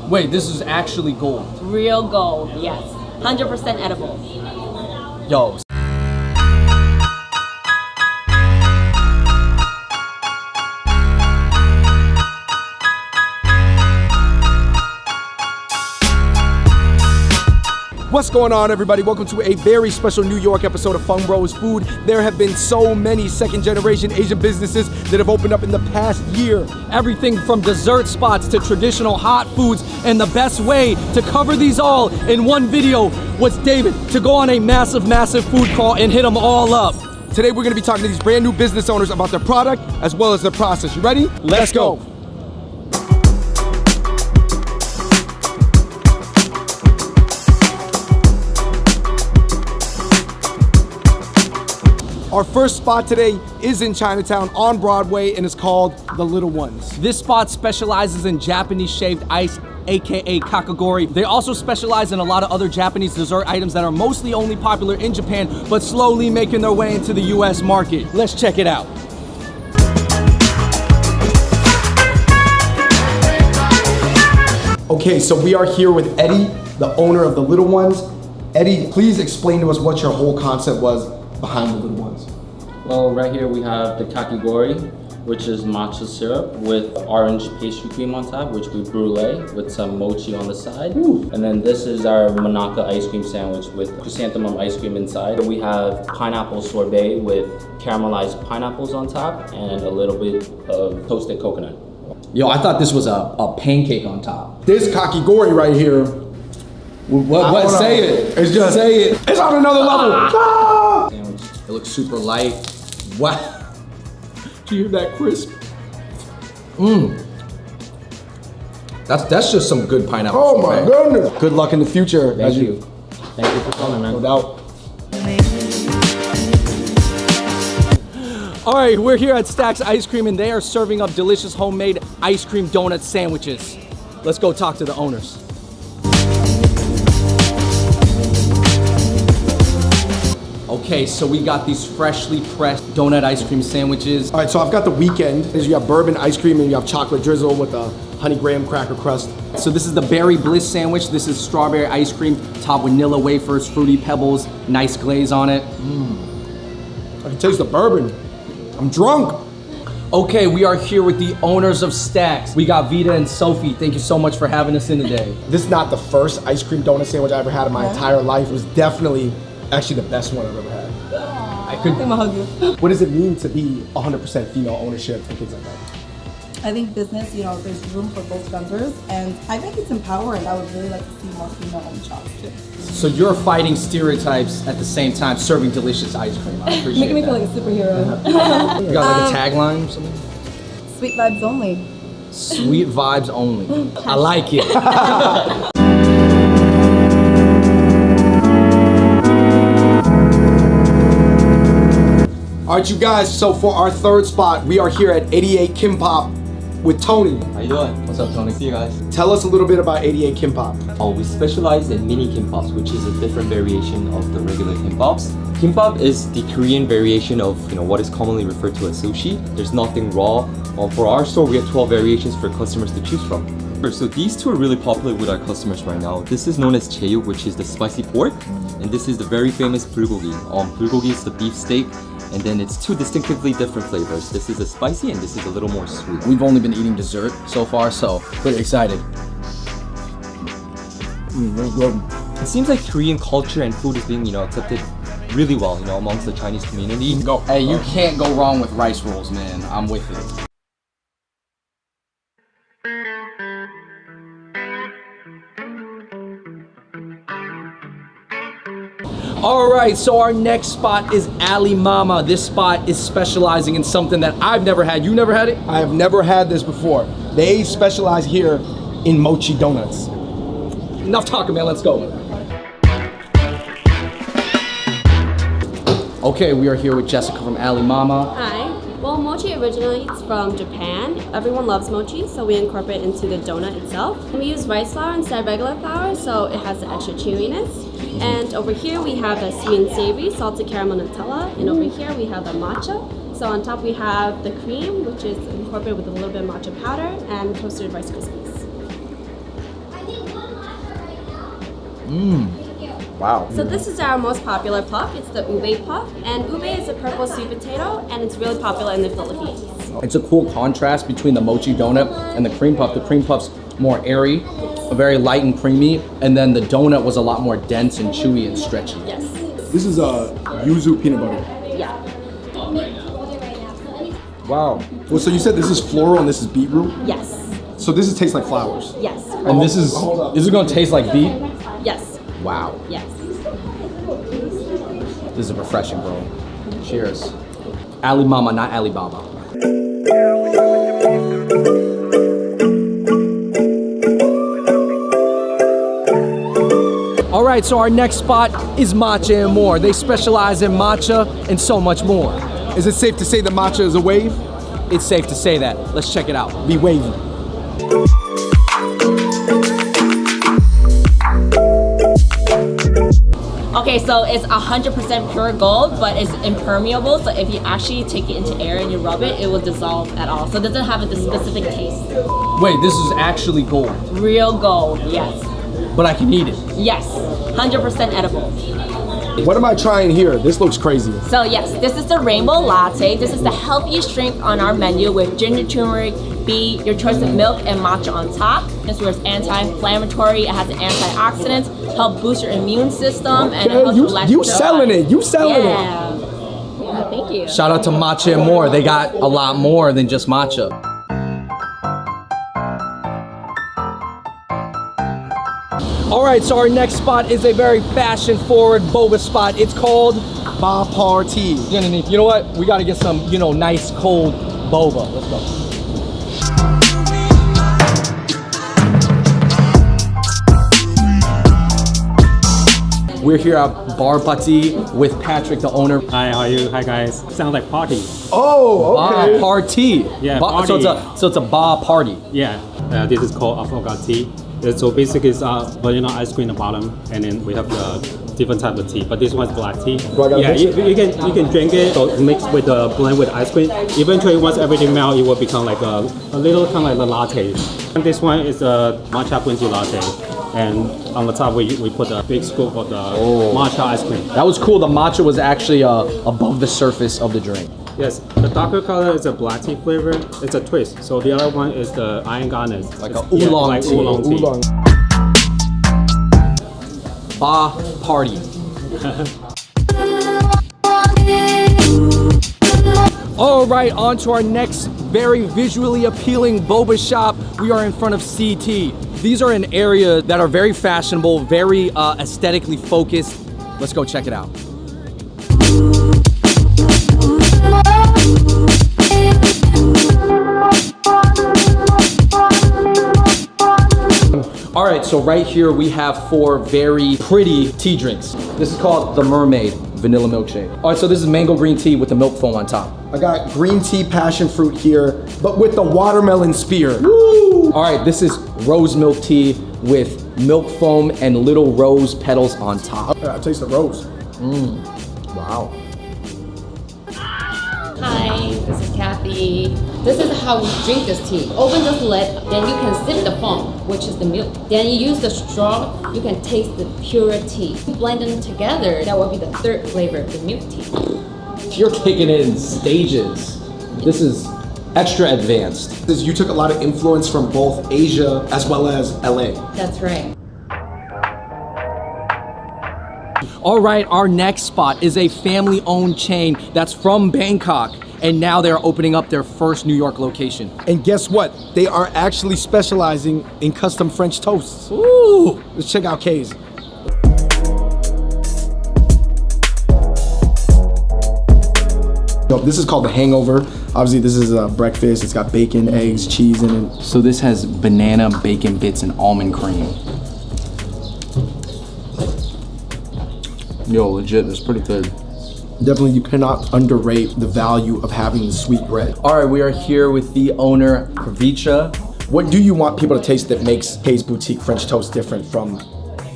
Wait, this is actually gold. Real gold, yes. 100% edible. Yo. What's going on, everybody? Welcome to a very special New York episode of FUNG BROS Food. There have been so many second-generation Asian businesses that have opened up in the past year. Everything from dessert spots to traditional hot foods, and the best way to cover these all in one video was David to go on a massive food call and hit them all up. Today we're gonna be talking to these brand new business owners about their product as well as their process. You ready? Let's go. Our first spot today is in Chinatown on Broadway and it's called The Little Ones. This spot specializes in Japanese shaved ice, aka kakigori. They also specialize in a lot of other Japanese dessert items that are mostly only popular in Japan, but slowly making their way into the US market. Let's check it out. Okay, so we are here with Eddie, the owner of The Little Ones. Eddie, please explain to us what your whole concept was behind The Little Ones. Well, right here we have the kakigori, which is matcha syrup with orange pastry cream on top, which we brulee with some mochi on the side. Ooh. And then this is our Monaca ice cream sandwich with chrysanthemum ice cream inside. We have pineapple sorbet with caramelized pineapples on top and a little bit of toasted coconut. Yo, I thought this was a pancake on top. This kakigori right here, What? Say it. It's just, say it. It's on another level. Ah! Sandwich. It looks super light. Wow. Do you hear that crisp? That's just some good pineapple. Oh my sorbet. goodness. Good luck in the future. Thank you. Thank you for coming, man. No doubt. All right, we're here at Stax Ice Cream and they are serving up delicious homemade ice cream donut sandwiches. Let's go talk to the owners. Okay, so we got these freshly pressed donut ice cream sandwiches. All right, so I've got the weekend. You got bourbon ice cream and you have chocolate drizzle with a honey graham cracker crust. So this is the berry bliss sandwich. This is strawberry ice cream topped with vanilla wafers, fruity pebbles, nice glaze on it. I can taste the bourbon. I'm drunk. Okay, we are here with the owners of Stax. We got Vita and Sophie. Thank you so much for having us in today. This is not the first ice cream donut sandwich I ever had in my entire life. It was definitely actually the best one I've ever had. I could hug you. What does it mean to be 100% female ownership and things like that? I think business, there's room for both genders, and I think it's empowering. I would really like to see more female-owned shops too. So you're fighting stereotypes at the same time serving delicious ice cream. I appreciate Making me that. feel like a superhero. You got like a tagline or something? Sweet vibes only. Sweet vibes only. I like it. All right, you guys, so for our third spot, we are here at 88 Kimpop with Tony. How you doing? What's up, Tony? See you guys. Tell us a little bit about 88 Kimpop. Oh, we specialize in mini kimpops, which is a different variation of the regular kimpops. Kimbap is the Korean variation of what is commonly referred to as sushi. There's nothing raw. For our store, we have 12 variations for customers to choose from. So these two are really popular with our customers right now. This is known as cheyu, which is the spicy pork, and this is the very famous bulgogi. Bulgogi is the beef steak, and then it's two distinctively different flavors. This is a spicy and this is a little more sweet. We've only been eating dessert so far, so pretty excited. It seems like Korean culture and food is being accepted really well amongst the Chinese community. Hey, you can't go wrong with rice rolls, man. I'm with it. All right, so our next spot is Ali Mama. This spot is specializing in something that I've never had. You never had it? I have never had this before. They specialize here in mochi donuts. Enough talking, man. Let's go. Okay, we are here with Jessica from Ali Mama. Hi. Well, mochi originates from Japan. Everyone loves mochi, so we incorporate it into the donut itself. And we use rice flour instead of regular flour, so it has the extra chewiness. And over here we have a sweet and savory salted caramel Nutella, and over here we have the matcha. So on top we have the cream, which is incorporated with a little bit of matcha powder and toasted Rice Krispies. Wow. So this is our most popular puff. It's the ube puff, and ube is a purple sweet potato, and it's really popular in the Philippines. It's a cool contrast between the mochi donut and the cream puff. The cream puff's more airy, very light and creamy, and then the donut was a lot more dense and chewy and stretchy. Yes. This is a yuzu peanut butter. Yeah. Wow. Well, so you said this is floral and this is beetroot? Yes. So this tastes like flowers. Yes. And this is gonna taste like beet? Yes. Wow. Yes. This is refreshing, bro. Cheers. Ali Mama, not Alibaba. All right, so our next spot is Matcha Amor. They specialize in matcha and so much more. Is it safe to say that matcha is a wave? It's safe to say that. Let's check it out. Be wavy. Okay, so it's 100% pure gold, but it's impermeable. So if you actually take it into air and you rub it, it will dissolve at all. So it doesn't have a specific taste. Wait, this is actually gold, Real gold, yes. but I can eat it. Yes, 100% edible. What am I trying here? This looks crazy. So yes, this is the rainbow latte. This is the healthiest drink on our menu with ginger, turmeric, bee, your choice of milk, and matcha on top. This was anti-inflammatory. It has antioxidants, help boost your immune system, and it helps relax You your selling body. it. You selling it. Yeah. Yeah, thank you. Shout out to Matcha Amor. They got a lot more than just matcha. All right, so our next spot is a very fashion-forward boba spot. It's called Baath Party. You know what? We gotta get some, nice cold boba. Let's go. We're here at Baath Party with Patrick, the owner. Hi, how are you? Hi guys. Sounds like party. Oh, okay. Baath Party. Yeah, So it's a Baath Party. Yeah, this is called affogato tea. So basically it's vanilla ice cream at the bottom, and then we have the different type of tea. But this one's black tea. Yeah, you can drink it, so mix with the blend with ice cream. Eventually, once everything melts, it will become like a little kind of like a latte. And this one is a matcha green tea latte. And on the top, we put a big scoop of the matcha ice cream. That was cool. The matcha was actually above the surface of the drink. Yes, the darker color is a black tea flavor. It's a twist. So the other one is the iron garnet. Like a oolong tea. Oolong tea. Baath Party. All right, on to our next very visually appealing boba shop. We are in front of CT. These are an area that are very fashionable, very aesthetically focused. Let's go check it out. All right, so right here we have 4 very pretty tea drinks. This is called the Mermaid Vanilla Milkshake. All right, so this is mango green tea with the milk foam on top. I got green tea passion fruit here, but with the watermelon spear. Woo! All right, this is rose milk tea with milk foam and little rose petals on top. I taste the rose. Wow. Hi, this is Kathy. This is how we drink this tea. Open this lid, then you can sip the foam, which is the milk. Then you use the straw, you can taste the pure tea. Blend them together, that will be the third flavor, the milk tea. You're taking it in stages. This is extra advanced. You took a lot of influence from both Asia as well as LA. That's right. All right, our next spot is a family-owned chain that's from Bangkok, and now they're opening up their first New York location. And guess what? They are actually specializing in custom French toasts. Ooh! Let's check out K's. This is called the Hangover. Obviously, this is a breakfast. It's got bacon, eggs, cheese in it. So this has banana, bacon bits, and almond cream. Yo, legit, it's pretty good. Definitely, you cannot underrate the value of having the sweet bread. All right, we are here with the owner, Pravicha. What do you want people to taste that makes K's Boutique French Toast different from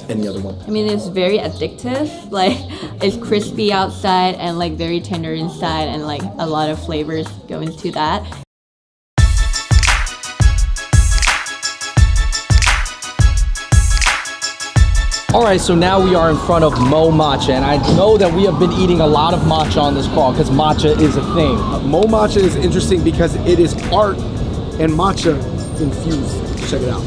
any other one? I mean, it's very addictive. Like, it's crispy outside and like very tender inside, and like a lot of flavors go into that. All right, so now we are in front of Mo Matcha, and I know that we have been eating a lot of matcha on this crawl because matcha is a thing. Mo Matcha is interesting because it is art and matcha infused. Check it out.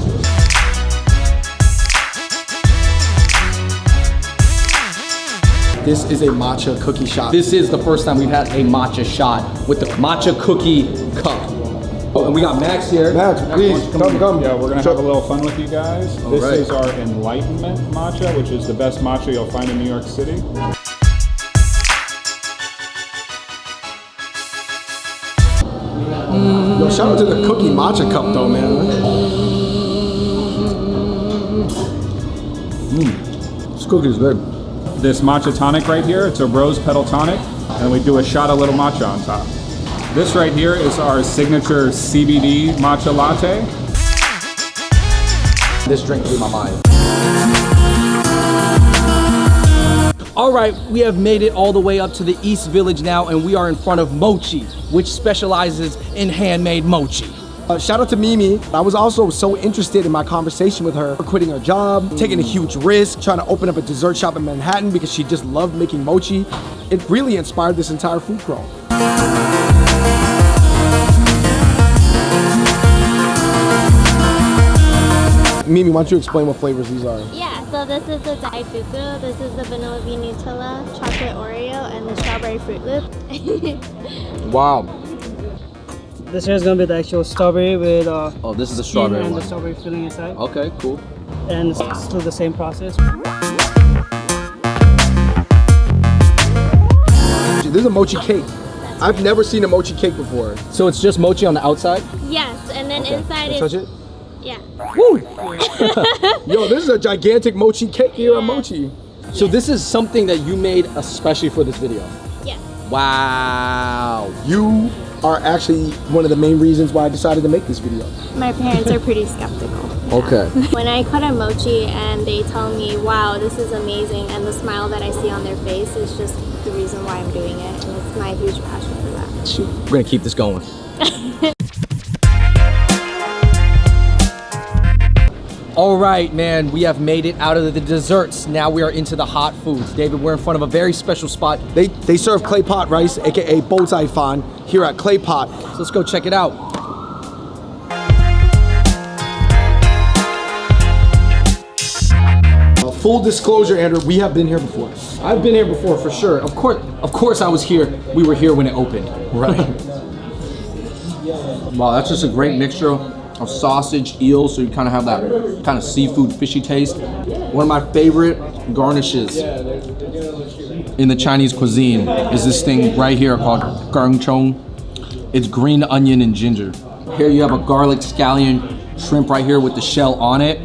This is a matcha cookie shot. This is the first time we've had a matcha shot with the matcha cookie cup. Oh, and we got Max here. Max, please, come. Yeah, we're gonna have a little fun with you guys. This right. is our Enlightenment matcha, which is the best matcha you'll find in New York City. Yo, shout out to the cookie matcha cup though, man. This cookie is good. This matcha tonic right here, it's a rose petal tonic, and we do a shot of little matcha on top. This right here is our signature CBD matcha latte. This drink blew my mind. All right, we have made it all the way up to the East Village now, and we are in front of Mochis, which specializes in handmade mochi. Shout out to Mimi. I was also so interested in my conversation with her, quitting her job, taking a huge risk, trying to open up a dessert shop in Manhattan because she just loved making mochi. It really inspired this entire food crawl. Mimi, why don't you explain what flavors these are? Yeah, so this is the Daifuku, this is the vanilla bean Nutella, chocolate Oreo, and the strawberry Fruit Loop. Wow. This here is going to be the actual strawberry with oh, this is the strawberry and one. the strawberry filling inside. Okay, cool. And it's still the same process. This is a mochi cake. I've never seen a mochi cake before. So it's just mochi on the outside? Yes, and then inside Can I is... touch it? Yeah. Woo! Yo, this is a gigantic mochi cake here on Mochi. So this is something that you made especially for this video? Yes. Wow. You are actually one of the main reasons why I decided to make this video. My parents are pretty skeptical. Okay. When I cut a mochi and they tell me, wow, this is amazing, and the smile that I see on their face is just the reason why I'm doing it, and it's my huge passion for that. Shoot, we're gonna keep this going. All right, man, we have made it out of the desserts. Now we are into the hot foods. David, we're in front of a very special spot. They serve clay pot rice, aka bullseye fan, here at Clay Pot. So let's go check it out. Full disclosure, Andrew, we have been here before. I've been here before for sure. Of course I was here. We were here when it opened. Right. Wow, that's just a great mixture of sausage, eel, so you kind of have that kind of seafood fishy taste. One of my favorite garnishes in the Chinese cuisine is this thing right here called garngchong. It's green onion and ginger. Here you have a garlic scallion shrimp right here with the shell on it.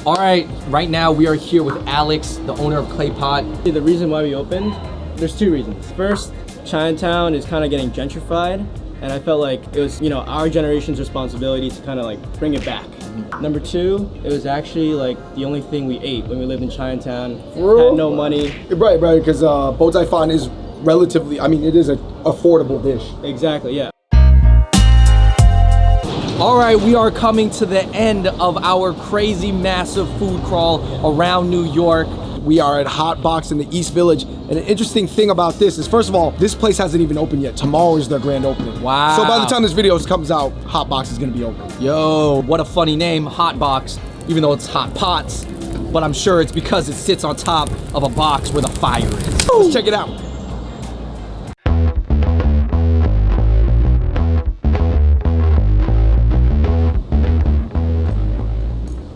All right, right now we are here with Alex, the owner of Clay Pot. The reason why we opened, there's two reasons. First, Chinatown is kind of getting gentrified, and I felt like it was, our generation's responsibility to kind of like bring it back. Number two, it was actually like the only thing we ate when we lived in Chinatown. Had no money. Right, because bullseye fan is relatively, it is an affordable dish. Exactly, yeah. All right, we are coming to the end of our crazy massive food crawl around New York. We are at Hot Box in the East Village. And an interesting thing about this is, first of all, this place hasn't even opened yet. Tomorrow is their grand opening. Wow. So by the time this video comes out, Hot Box is gonna be open. Yo, what a funny name, Hot Box, even though it's Hot Pots. But I'm sure it's because it sits on top of a box where the fire is. Let's check it out.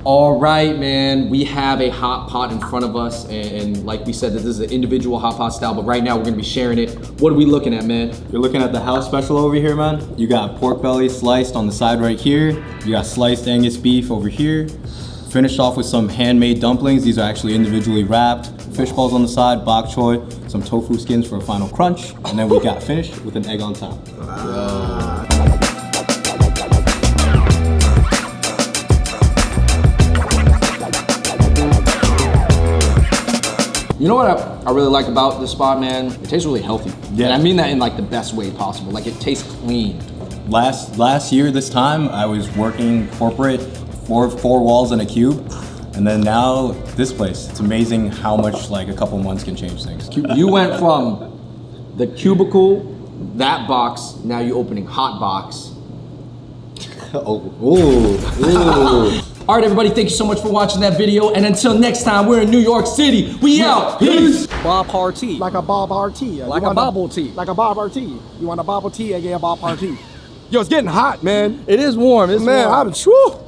All right, man, we have a hot pot in front of us, and like we said, this is an individual hot pot style, but right now we're gonna be sharing it. What are we looking at, man? You're looking at the house special over here, man. You got pork belly sliced on the side right here. You got sliced Angus beef over here. Finished off with some handmade dumplings. These are actually individually wrapped. Fish balls on the side, bok choy, some tofu skins for a final crunch, and then we got finished with an egg on top. You know what I really like about this spot, man? It tastes really healthy. Yeah. And I mean that in like the best way possible. Like it tastes clean. Last year, this time, I was working corporate four walls and a cube. And then now this place. It's amazing how much like a couple months can change things. You went from the cubicle, that box, now you're opening hot box. All right, everybody, thank you so much for watching that video. And until next time, we're in New York City. We out. Peace. Baath Party. Like a Baath Party. Like a bubble tea. Like a Baath Party. You want a bubble tea? I get a Baath Party. Yo, it's getting hot, man. It is warm. It's man, warm. I'm true.